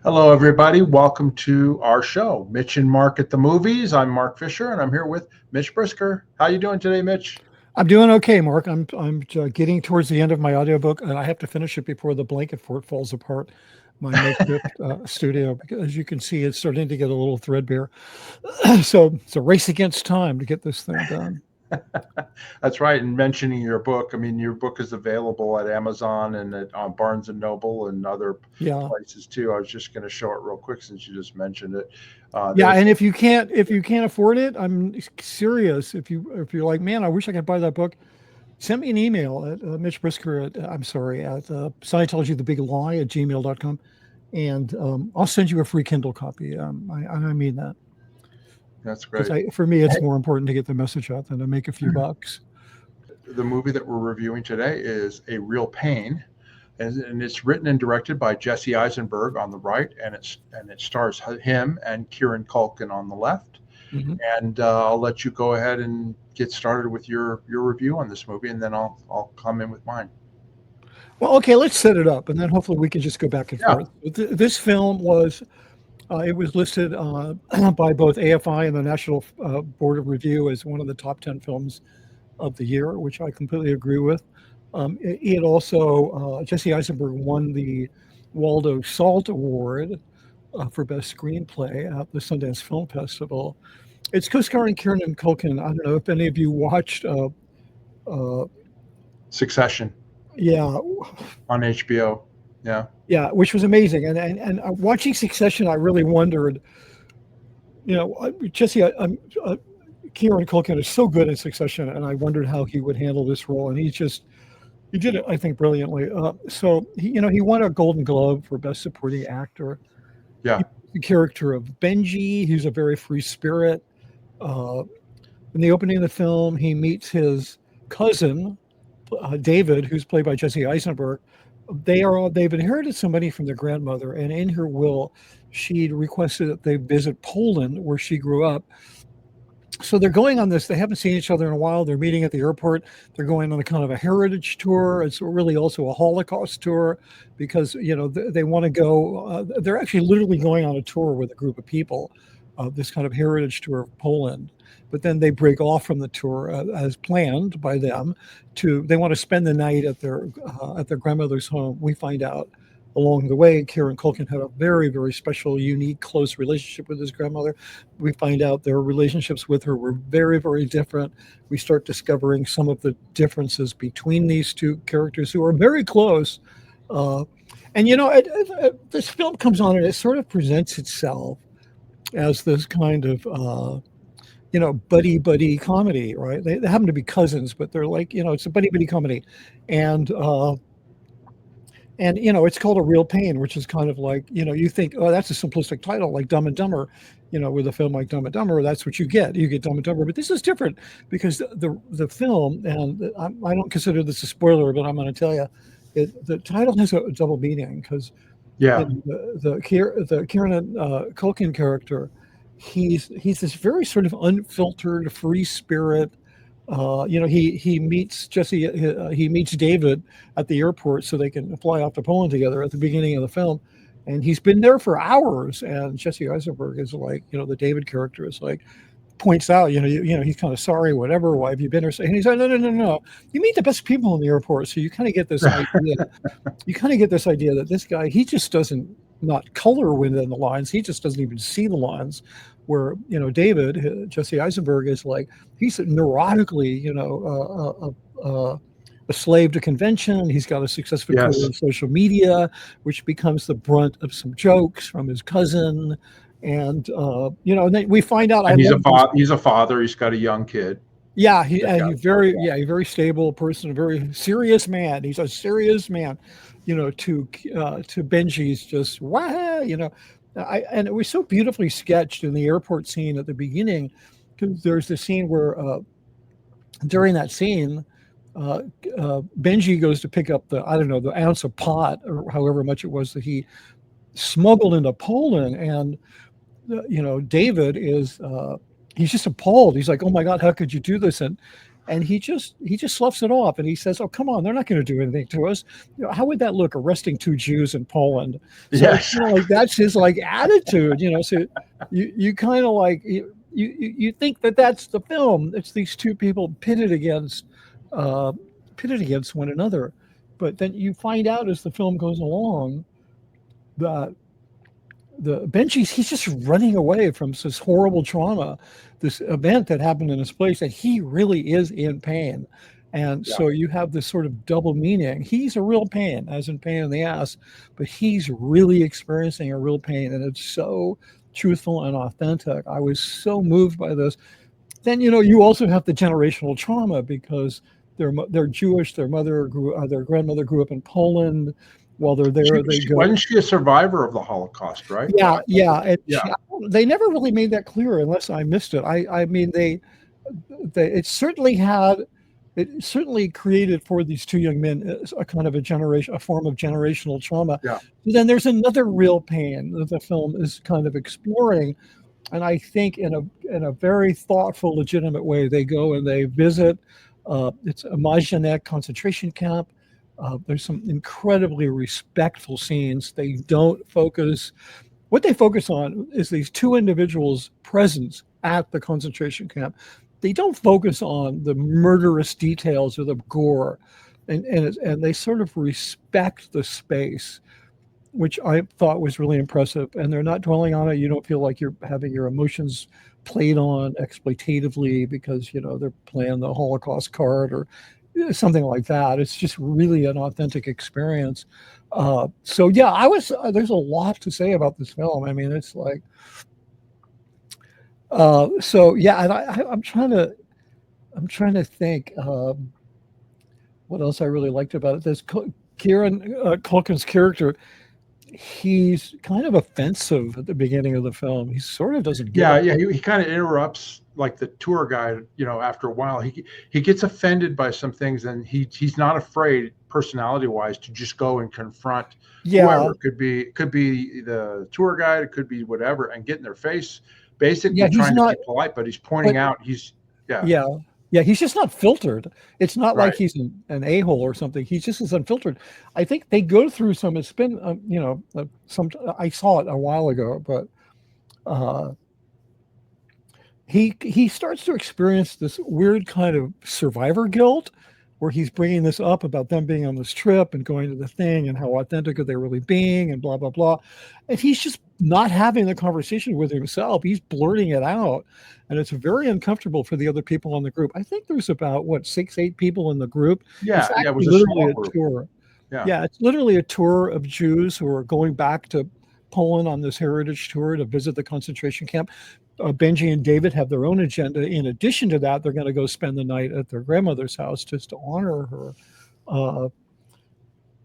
Hello, everybody. Welcome to our show, Mitch and Mark at the Movies. I'm Mark Fisher, and I'm here with Mitch Brisker. How you doing today, Mitch? I'm doing okay, Mark. I'm getting towards the end of my audiobook, and I have to finish it before the blanket fort falls apart. My makeshift studio, because as you can see, it's starting to get a little threadbare. So it's a race against time to get this thing done. That's right. And mentioning your book, I mean, your book is available at Amazon and at Barnes and Noble and other Yeah, places too. I was just going to show it real quick since you just mentioned it. yeah. And if you can't afford it, I'm serious. If you're like, man, I wish I could buy that book. Send me an email at Mitch Brisker at Scientology the Big Lie at gmail.com, and I'll send you a free Kindle copy. I mean that. That's great. For me, it's more important to get the message out than to make a few bucks. The movie that we're reviewing today is A Real Pain, and it's written and directed by Jesse Eisenberg on the right, and it stars him and Kieran Culkin on the left. Mm-hmm. And I'll let you go ahead and get started with your review on this movie, and then I'll come in with mine. Well, okay, let's set it up, and then hopefully we can just go back and forth. This film was. It was listed by both AFI and the National Board of Review as one of the top 10 films of the year, which I completely agree with. It also, Jesse Eisenberg won the Waldo Salt Award for Best Screenplay at the Sundance Film Festival. It's co-starring Kieran Culkan. I don't know if any of you watched Succession. Yeah. On HBO. Yeah. Yeah, which was amazing. And watching Succession, I really wondered, Jesse, Kieran Culkin is so good in Succession, and I wondered how he would handle this role. And he did it, I think, brilliantly. So he won a Golden Globe for Best Supporting Actor. Yeah. The character of Benji, who's a very free spirit. In the opening of the film, he meets his cousin, David, who's played by Jesse Eisenberg. They've inherited some money from their grandmother, and in her will, she requested that they visit Poland, where she grew up. So they're going on this. They haven't seen each other in a while. They're meeting at the airport. They're going on a kind of a heritage tour. It's really also a Holocaust tour because they want to go. They're actually literally going on a tour with a group of people, this kind of heritage tour of Poland. But then they break off from the tour as planned by them. They want to spend the night at their grandmother's home. We find out along the way, Kieran Culkin had a very, very special, unique, close relationship with his grandmother. We find out their relationships with her were very, very different. We start discovering some of the differences between these two characters who are very close. This film comes on and it sort of presents itself as this kind of buddy comedy, right? They happen to be cousins, but they're like, it's a buddy comedy. And it's called A Real Pain, which is kind of like, you think, oh, that's a simplistic title, like Dumb and Dumber, with a film like Dumb and Dumber, that's what you get Dumb and Dumber. But this is different because the film, and I don't consider this a spoiler, but I'm going to tell you, the title has a double meaning because the Kieran Culkin character, he's this very sort of unfiltered, free spirit. He meets Jesse. He meets David at the airport so they can fly off to Poland together at the beginning of the film, and he's been there for hours. And Jesse Eisenberg is like, the David character is like, points out, he's kind of sorry, whatever. Why have you been here? And he's like, no. You meet the best people in the airport, so you kind of get this idea. You kind of get this idea that this guy, he just doesn't not color within the lines. He just doesn't even see the lines. Where David, Jesse Eisenberg, is like, he's neurotically a slave to convention. He's got a successful career in social media, which becomes the brunt of some jokes from his cousin, and and then we find out. And he's a father. He's got a young kid. Yeah, he's very stable person, a very serious man. He's a serious man. To Benji's just and it was so beautifully sketched in the airport scene at the beginning, because there's this scene where during that scene, Benji goes to pick up the ounce of pot or however much it was that he smuggled into Poland, and David is he's just appalled. He's like, oh my God, how could you do this? And and he just sloughs it off, and he says, "Oh, come on, they're not going to do anything to us. How would that look, arresting 2 Jews in Poland?" So Yes. like that's his like attitude, So you kind of like you think that that's the film. It's these 2 people pitted against one another, but then you find out as the film goes along that the Benji's he's just running away from this horrible trauma, this event that happened in his place, and he really is in pain. And so you have this sort of double meaning. He's a real pain, as in pain in the ass, but he's really experiencing a real pain, and it's so truthful and authentic. I was so moved by this. Then you also have the generational trauma because they're Jewish. Their grandmother grew up in Poland. While they're there, wasn't she a survivor of the Holocaust, right? Yeah. They never really made that clear, unless I missed it. I mean, it certainly created for these 2 young men a kind of a form of generational trauma. Yeah. Then there's another real pain that the film is kind of exploring, and I think in a very thoughtful, legitimate way, they go and they visit. It's a Majdanek concentration camp. There's some incredibly respectful scenes. They don't focus. What they focus on is these 2 individuals' presence at the concentration camp. They don't focus on the murderous details or the gore, and they sort of respect the space, which I thought was really impressive. And they're not dwelling on it. You don't feel like you're having your emotions played on exploitatively because they're playing the Holocaust card or something like that. It's just really an authentic experience. So yeah, there's a lot to say about this film. I mean, it's like, so yeah, and I'm trying to think what else I really liked about it. There's Kieran Culkin's character. He's kind of offensive at the beginning of the film. He sort of doesn't get it. He kind of interrupts like the tour guide, after a while. He gets offended by some things, and he's not afraid, personality wise, to just go and confront whoever. Could be the tour guide, it could be whatever, and get in their face, basically trying to be polite, but he's pointing out he's just not filtered. It's not like he's an a-hole or something. He just is unfiltered. I think they go through some. It's been I saw it a while ago, but he starts to experience this weird kind of survivor guilt, where he's bringing this up about them being on this trip and going to the thing and how authentic are they really being and blah blah blah, and he's just not having the conversation with himself. He's blurting it out, and it's very uncomfortable for the other people in the group. I think there's about 6-8 people in the group. It was literally a tour. It's literally a tour of Jews who are going back to Poland on this heritage tour to visit the concentration camp. Benji and David have their own agenda. In addition to that, they're going to go spend the night at their grandmother's house just to honor her.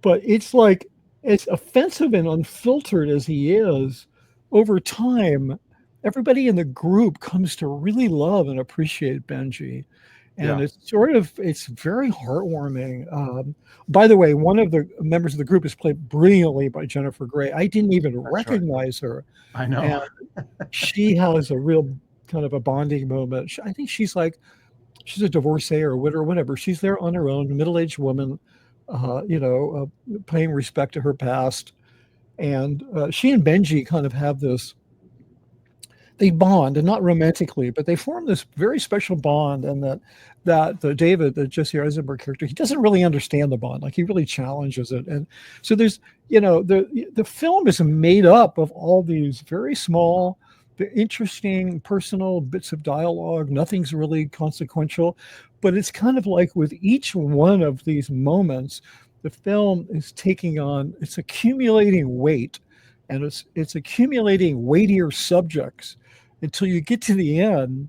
But it's like, as offensive and unfiltered as he is, over time, everybody in the group comes to really love and appreciate Benji. And it's very heartwarming. By the way, one of the members of the group is played brilliantly by Jennifer Grey. I didn't even recognize her. I know. And she has a real kind of a bonding moment. I think she's a divorcee or a widow or whatever. She's there on her own, middle-aged woman, paying respect to her past. And she and Benji kind of have this, they bond, and not romantically, but they form this very special bond. And that the David, the Jesse Eisenberg character, he doesn't really understand the bond. Like, he really challenges it. And so there's, the film is made up of all these very small, interesting, personal bits of dialogue. Nothing's really consequential, but it's kind of like with each one of these moments, the film is it's accumulating weight, and it's accumulating weightier subjects until you get to the end,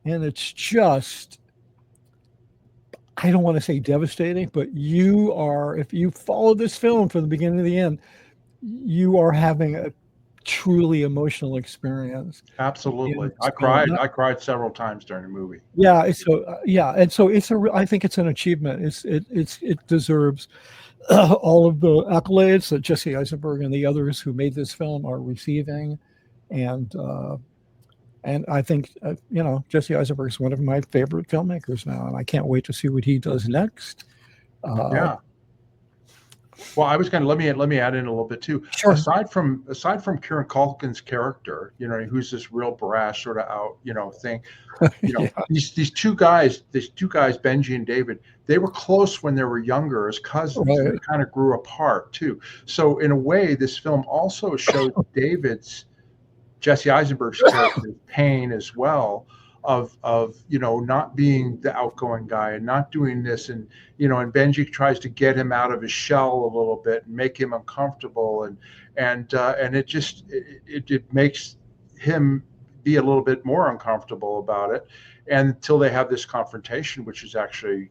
and it's just, I don't want to say devastating, but if you follow this film from the beginning to the end, you are having a truly emotional experience. Absolutely. I cried several times during the movie. I think it's an achievement. It deserves all of the accolades that Jesse Eisenberg and the others who made this film are receiving. And And I think, Jesse Eisenberg is one of my favorite filmmakers now, and I can't wait to see what he does next. Yeah. Well, I was going to let me add in a little bit too. Sure. Aside from Kieran Culkin's character, who's this real brash sort of out, thing. Yeah. These two guys, Benji and David, they were close when they were younger as cousins, and Right. they kind of grew apart too. So in a way, this film also shows Jesse Eisenberg's character's pain as well of not being the outgoing guy and not doing this, and and Benji tries to get him out of his shell a little bit and make him uncomfortable, and it makes him be a little bit more uncomfortable about it, and until they have this confrontation, which is actually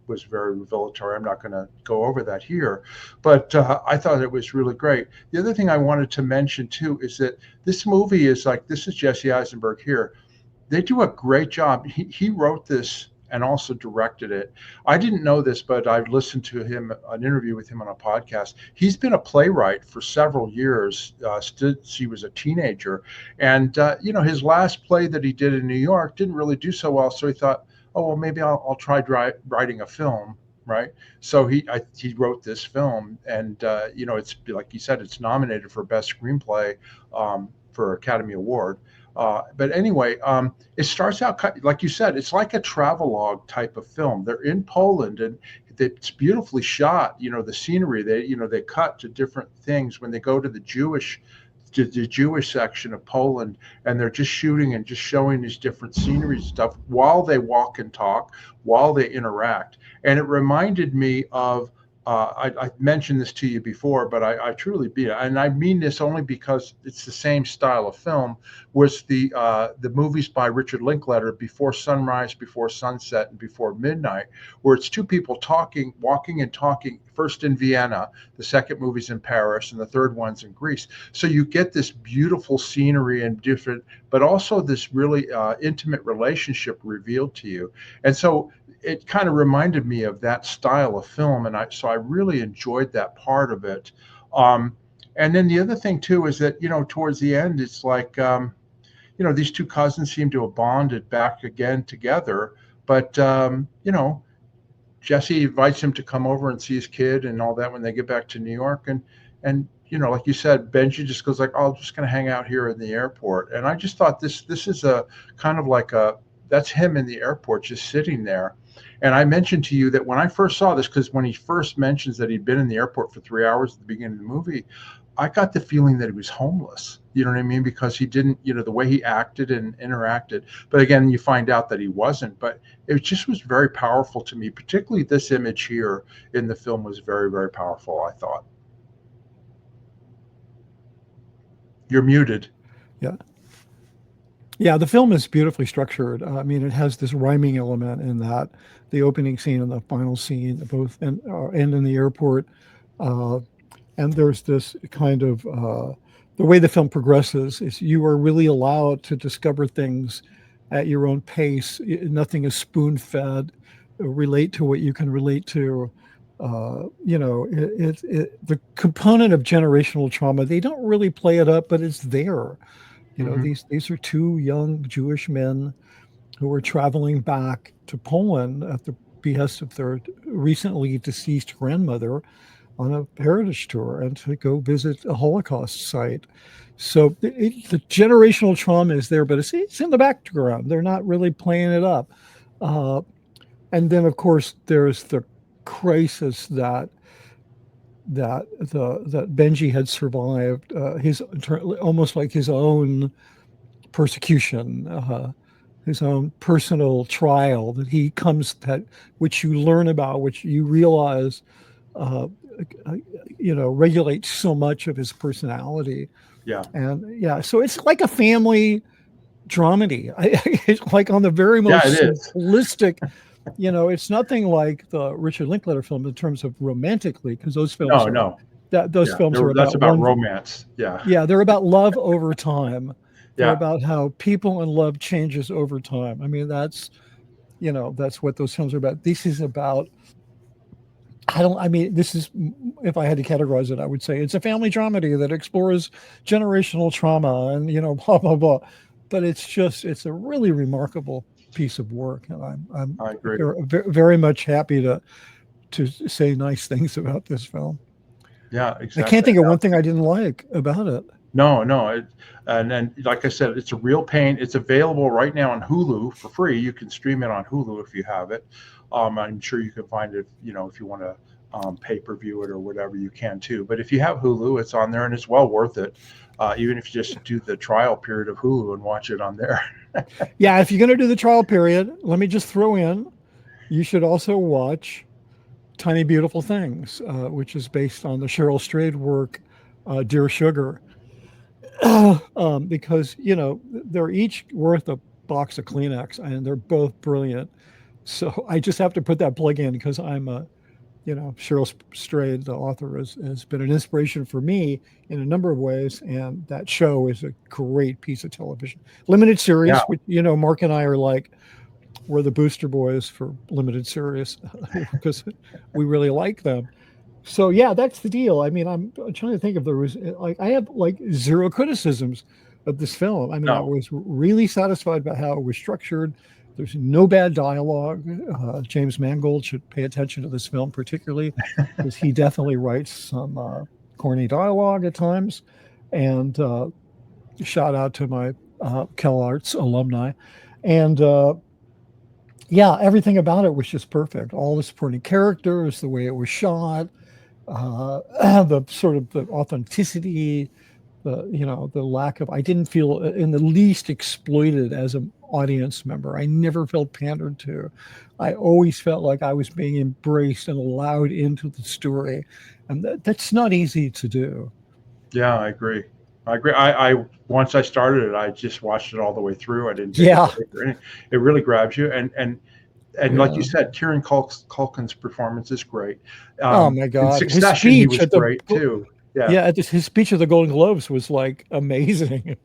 was very revelatory. I'm not going to go over that here, but I thought it was really great. The other thing I wanted to mention too is that this movie is this is Jesse Eisenberg here. They do a great job. He wrote this and also directed it. I didn't know this, but I've listened to an interview with him on a podcast. He's been a playwright for several years since he was a teenager. And, his last play that he did in New York didn't really do so well. So he thought, oh, well, maybe I'll try writing a film. Right. So he wrote this film, and, it's like you said, it's nominated for Best Screenplay for Academy Award. But anyway, it starts out, like you said, it's like a travelogue type of film. They're in Poland, and it's beautifully shot. The scenery, they cut to different things when they go to the Jewish section of Poland, and they're just shooting and just showing these different scenery stuff while they walk and talk, while they interact. And it reminded me of, I mentioned this to you before, but I truly be, and I mean this only because it's the same style of film, was the movies by Richard Linklater, Before Sunrise, Before Sunset, and Before Midnight, where it's two people walking and talking, first in Vienna, the second movie's in Paris, and the third one's in Greece. So you get this beautiful scenery and different, but also this really intimate relationship revealed to you. And so it kind of reminded me of that style of film, and so I really enjoyed that part of it. And then the other thing too is that towards the end, it's like these two cousins seem to have bonded back again together, but Jesse invites him to come over and see his kid and all that when they get back to New York, and like you said, Benji just goes like, oh, I'm just going to hang out here in the airport, and I just thought this is a kind of like that's him in the airport just sitting there. And I mentioned to you that when I first saw this, because when he first mentions that he'd been in the airport for 3 hours at the beginning of the movie, I got the feeling that he was homeless. You know what I mean? Because he didn't, the way he acted and interacted. But again, you find out that he wasn't. But it just was very powerful to me. Particularly this image here in the film was very, very powerful, I thought. You're muted. Yeah. Yeah, the film is beautifully structured. I mean, it has this rhyming element in that the opening scene and the final scene both end in the airport. And there's this kind of the way the film progresses is you are really allowed to discover things at your own pace. Nothing is spoon-fed. Relate to what you can relate to. The component of generational trauma, they don't really play it up, but it's there. These are two young Jewish men who are traveling back to Poland at the behest of their recently deceased grandmother on a heritage tour and to go visit a Holocaust site. So the generational trauma is there, but it's in the background. They're not really playing it up. And then, of course, there's the crisis that Benji had survived, almost like his own persecution, his own personal trial that he comes which you learn about, which you realize, regulates so much of his personality. Yeah. And so it's like a family dramedy. It's like on the very most simplistic. It's nothing like the Richard Linklater film in terms of romantically, because those films films are about romance. Yeah, they're about love over time. They're about how people and love changes over time. I mean, that's what those films are about. This is about this is, if I had to categorize it, I would say it's a family dramedy that explores generational trauma and, blah, blah, blah. but it's a really remarkable piece of work, and I'm I agree. very much happy to say nice things about this film. Yeah, I can't exactly. think of one thing I didn't like about it. No, no. And then, like I said, it's a real pain. It's available right now on Hulu for free. You can stream it on Hulu if you have it. I'm sure you can find it, if you want to pay-per-view it or whatever, you can too. But if you have Hulu, it's on there and it's well worth it. Even if you just do the trial period of Hulu and watch it on there. Yeah, if you're going to do the trial period, let me just throw in, you should also watch Tiny Beautiful Things, which is based on the Cheryl Strayed work, Dear Sugar. Because they're each worth a box of Kleenex, and they're both brilliant. So I just have to put that plug in because I'm Cheryl Strayed, the author, has been an inspiration for me in a number of ways, and that show is a great piece of television. Limited series, Yeah. which Mark and I are like, we're the booster boys for limited series because we really like them. So yeah, that's the deal. I mean, I'm trying to think if there was I have zero criticisms of this film. I mean, I No. was really satisfied by how it was structured. There's no bad dialogue. James Mangold should pay attention to this film particularly because he definitely writes some corny dialogue at times. And shout out to my CalArts alumni. And yeah, everything about it was just perfect. All the supporting characters, the way it was shot, the sort of the authenticity, the lack of, I didn't feel in the least exploited as an audience member. I never felt pandered to. I always felt like I was being embraced and allowed into the story. And that's not easy to do. Yeah, I agree. I once I started it, I just watched it all the way through. I didn't take Yeah. a break or anything. It really grabs you. And like you said, Kieran Culkin's performance is great. Oh my God. In Succession, he was great too. Yeah. His speech at the Golden Globes was like amazing.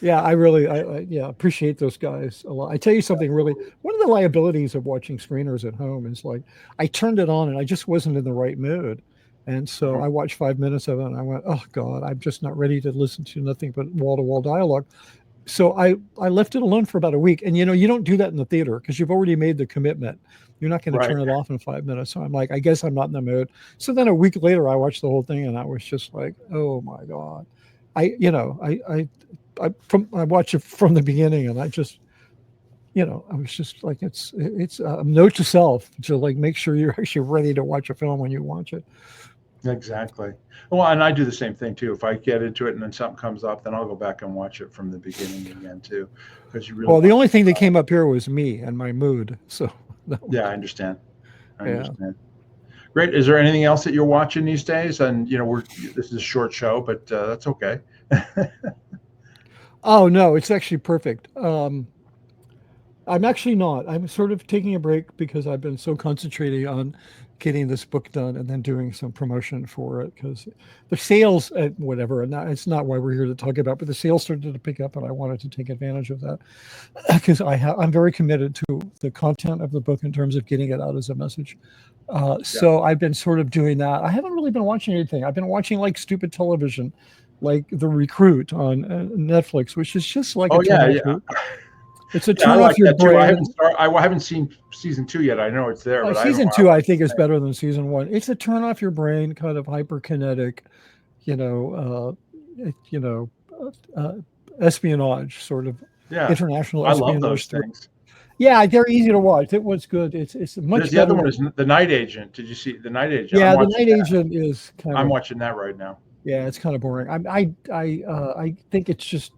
Yeah, I really appreciate those guys a lot. I tell you something really, one of the liabilities of watching screeners at home is like, I turned it on and I just wasn't in the right mood. And so I watched 5 minutes of it and I went, oh God, I'm just not ready to listen to nothing but wall-to-wall dialogue. So I left it alone for about a week. And you don't do that in the theater because you've already made the commitment. You're not going to turn it off in 5 minutes. So I'm like, I guess I'm not in the mood. So then a week later, I watched the whole thing and I was just like, oh my God. I watched it from the beginning and I just, I was just like, it's a note to self to like make sure you're actually ready to watch a film when you watch it. Exactly. Well, and I do the same thing too. If I get into it and then something comes up, then I'll go back and watch it from the beginning again too, because you really. Well, the only thing that came up here was me and my mood. So. Yeah, I understand. I understand. Great. Is there anything else that you're watching these days? And this is a short show, but that's okay. Oh no, it's actually perfect. I'm actually not. I'm sort of taking a break because I've been so concentrating on getting this book done and then doing some promotion for it because the sales at whatever, and it's not why we're here to talk about, but the sales started to pick up and I wanted to take advantage of that because I'm very committed to the content of the book in terms of getting it out as a message. So I've been sort of doing that. I haven't really been watching anything. I've been watching like stupid television, like The Recruit on Netflix, which is just like it's a turn off your brain. I haven't seen season 2 yet. I know it's there, but season 2 I think is better than season 1. It's a turn off your brain, kind of hyperkinetic, espionage sort of international espionage. I love those things. Yeah, they're easy to watch. It was good. It's much. The other one is The Night Agent. Did you see The Night Agent? Yeah, The Night Agent is kind of. I'm watching that right now. Yeah, it's kind of boring. I think it's just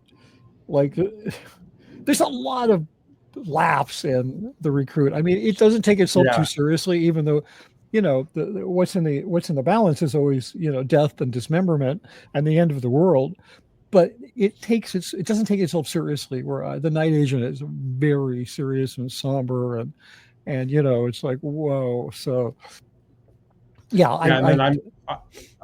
like. There's a lot of laughs in The Recruit. I mean, it doesn't take itself too seriously, even though, what's in the balance is always, death and dismemberment and the end of the world. But it doesn't take itself seriously. Where The Night Agent is very serious and somber, and it's like whoa. So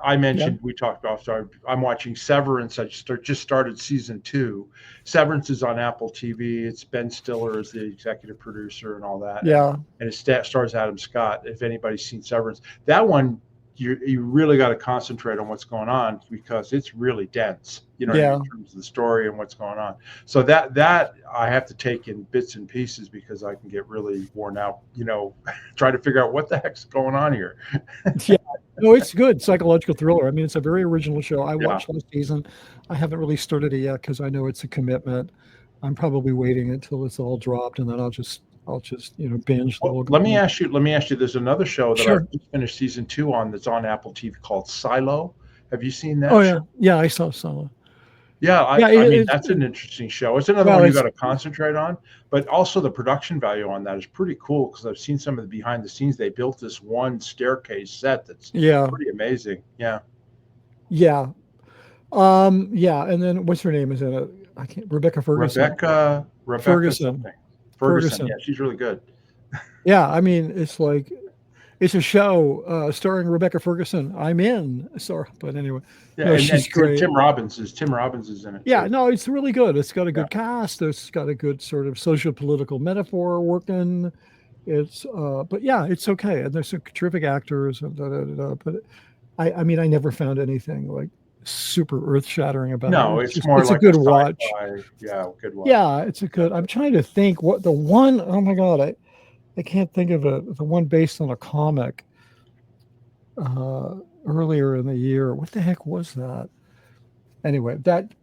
I mentioned we talked about. Sorry, I'm watching Severance. I just started season 2. Severance is on Apple TV. It's Ben Stiller as the executive producer and all that. Yeah, and it stars Adam Scott. If anybody's seen Severance, that one you really got to concentrate on what's going on because it's really dense, you know, Yeah. in terms of the story and what's going on. So that I have to take in bits and pieces because I can get really worn out, you know, trying to figure out what the heck's going on here. Yeah. No, it's good. Psychological thriller. I mean, it's a very original show. I Yeah. watched last season. I haven't really started it yet because I know it's a commitment. I'm probably waiting until it's all dropped, and then I'll just binge the Well, whole. let me ask you. There's another show that Sure. I just finished season 2 on that's on Apple TV called Silo. Have you seen that Oh show? yeah, I saw some. Yeah, Yeah, I mean that's an interesting show. It's another one you got to concentrate on, but also the production value on that is pretty cool because I've seen some of the behind the scenes. They built this one staircase set that's pretty amazing. Yeah. Yeah. And then what's her name? Is it I can't Rebecca Ferguson? Rebecca Ferguson. something. Ferguson. Yeah, she's really good. Yeah, I mean it's a show starring Rebecca Ferguson. I'm in. Sorry, but anyway. Yeah, no, and she's great. Tim Robbins is in it. Yeah, no, it's really good. It's got a good cast. It's got a good sort of social political metaphor working. It's but yeah, it's okay. And there's some terrific actors and but I mean I never found anything like super earth-shattering about it. No, it's more like a good watch. Yeah, good watch. Yeah, it's a good. I'm trying to think what the one. Oh my god, I can't think of it. The one based on a comic earlier in the year. What the heck was that? Anyway, that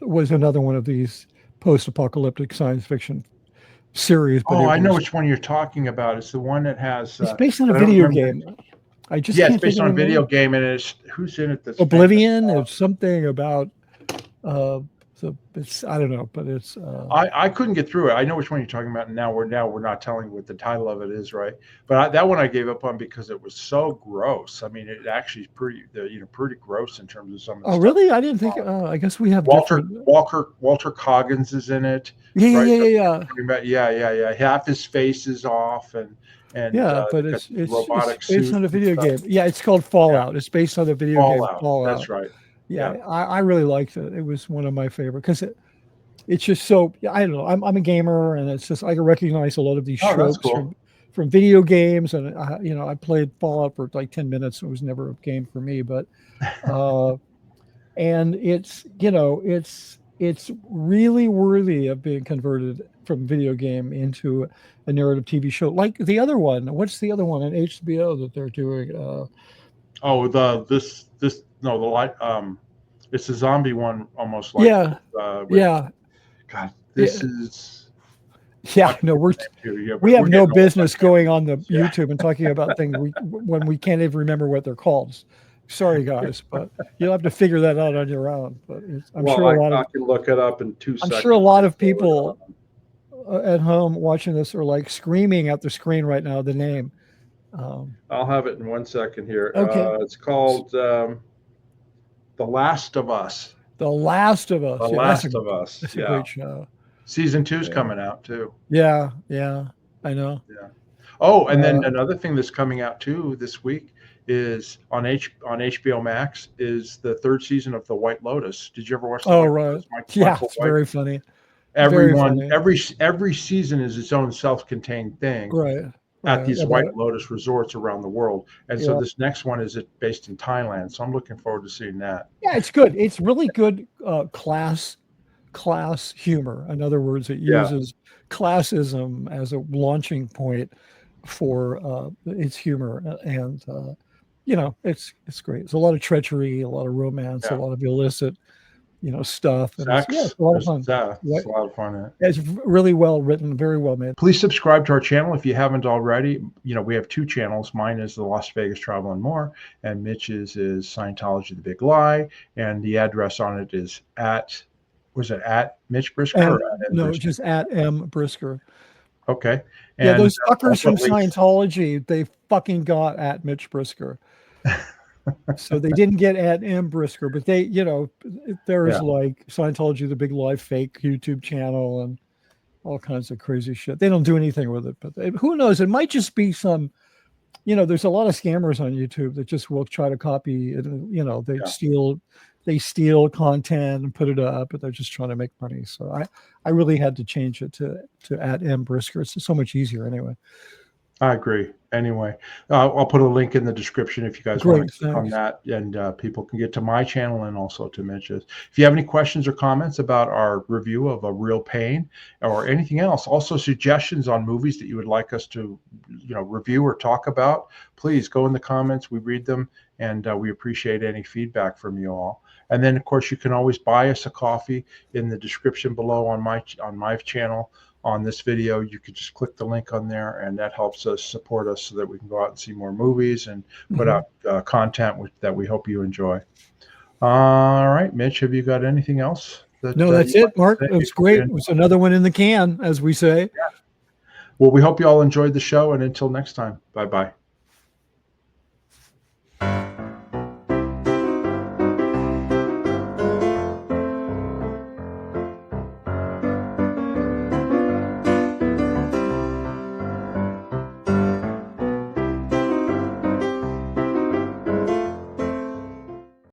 was another one of these post-apocalyptic science fiction series. But I know which one you're talking about. It's the one that has. It's based on a video game. I just it's based on a video game, and it's who's in it? This Oblivion. It's something about. So it's I don't know, but it's. I couldn't get through it. I know which one you're talking about, and now we're not telling what the title of it is, right? But that one I gave up on because it was so gross. I mean, it actually is pretty gross in terms of some of the stuff. Really? I didn't think. I guess we have Walter Coggins is in it. Yeah. Half his face is off, and but it's based on a video game. Yeah, it's called Fallout. Yeah. It's based on the video game Fallout. That's right. Yeah. I really liked it. It was one of my favorite because it's just so I don't know. I'm a gamer, and it's just I can recognize a lot of these tropes from video games, and I played Fallout for like 10 minutes. It was never a game for me, but and it's it's really worthy of being converted from video game into a narrative TV show like the other one. What's the other one on HBO that they're doing? It's a zombie one almost like God, this is we have no business going on the YouTube and talking about things when we can't even remember what they're called. Sorry, guys, but you'll have to figure that out on your own. But I can look it up in 2 seconds. I'm sure a lot of people at home watching this are like screaming at the screen right now the name. I'll have it in 1 second here. Okay. It's called The Last of Us. The Last of Us. Last of Us. It's a great show. Season 2 is coming out too. Yeah, I know. Yeah. Oh, and then another thing that's coming out too this week is on HBO Max is the 3rd season of The White Lotus. Did you ever watch? Right. Yeah, it's very funny. Every season is its own self-contained thing. Right. At these White Lotus resorts around the world. And so this next one is based in Thailand. So I'm looking forward to seeing that. Yeah, it's good. It's really good class humor. In other words, it uses classism as a launching point for its humor. And, it's great. There's a lot of treachery, a lot of romance, a lot of illicit, stuff. And it's a lot of fun. It's a lot of fun. It's really well written, very well made. Please subscribe to our channel if you haven't already. We have 2 channels. Mine is the Las Vegas Travel and More, and Mitch's is Scientology: The Big Lie. And the address on it is at Mitch Brisker? Just at M Brisker. Okay. And those fuckers from Scientology, they fucking got at Mitch Brisker. So they didn't get at M Brisker, but they, there's like Scientology: The Big Lie fake YouTube channel and all kinds of crazy shit. They don't do anything with it, but who knows? It might just be some, there's a lot of scammers on YouTube that just will try to copy it. They steal content and put it up, but they're just trying to make money. So I really had to change it to at M Brisker. It's so much easier anyway. I agree. Anyway, I'll put a link in the description if you guys want Great, to click on thanks. that, and people can get to my channel and also to Mitch's. If you have any questions or comments about our review of A Real Pain or anything else, also suggestions on movies that you would like us to, review or talk about, please go in the comments. We read them, and we appreciate any feedback from you all. And then, of course, you can always buy us a coffee in the description below on my channel. On this video, you could just click the link on there, and that helps us support us so that we can go out and see more movies and put out content that we hope you enjoy. All right, Mitch, have you got anything else? No, that's it, Mark. It was great. It was another one in the can, as we say. Well, we hope you all enjoyed the show, and until next time, bye-bye.